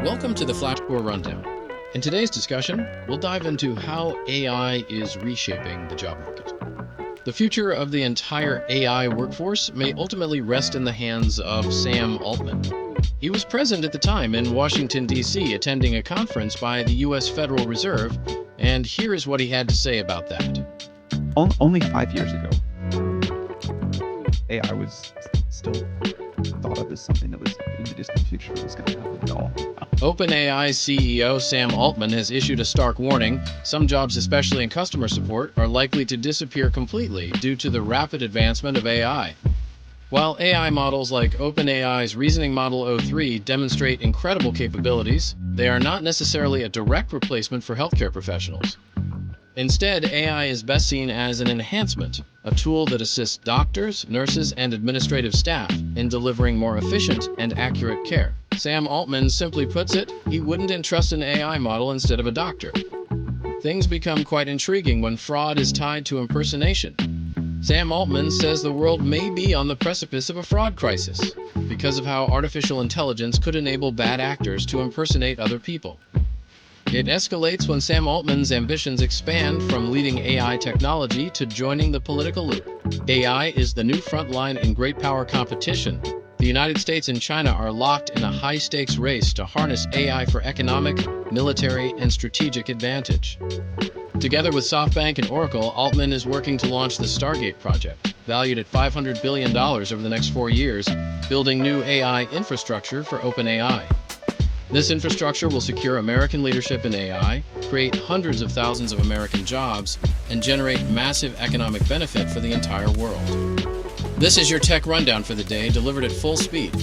Welcome to the Flash Core Rundown. In today's discussion, we'll dive into how AI is reshaping the job market. The future of the entire AI workforce may ultimately rest in the hands of Sam Altman. He was present at the time in Washington, D.C., attending a conference by the U.S. Federal Reserve, and here is what he had to say about that. Only 5 years ago, AI was still thought of as something that was in the distant future that was going to happen at all. OpenAI CEO Sam Altman has issued a stark warning. Some jobs, especially in customer support, are likely to disappear completely due to the rapid advancement of AI. While AI models like OpenAI's Reasoning Model o3 demonstrate incredible capabilities, they are not necessarily a direct replacement for healthcare professionals. Instead, AI is best seen as an enhancement, a tool that assists doctors, nurses, and administrative staff in delivering more efficient and accurate care. Sam Altman simply puts it, he wouldn't entrust an AI model instead of a doctor. Things become quite intriguing when fraud is tied to impersonation. Sam Altman says the world may be on the precipice of a fraud crisis because of how artificial intelligence could enable bad actors to impersonate other people. It escalates when Sam Altman's ambitions expand from leading AI technology to joining the political loop. AI is the new front line in great power competition. The United States and China are locked in a high-stakes race to harness AI for economic, military, and strategic advantage. Together with SoftBank and Oracle, Altman is working to launch the Stargate project, valued at $500 billion over the next 4 years, building new AI infrastructure for OpenAI. This infrastructure will secure American leadership in AI, create hundreds of thousands of American jobs, and generate massive economic benefit for the entire world. This is your tech rundown for the day, delivered at full speed.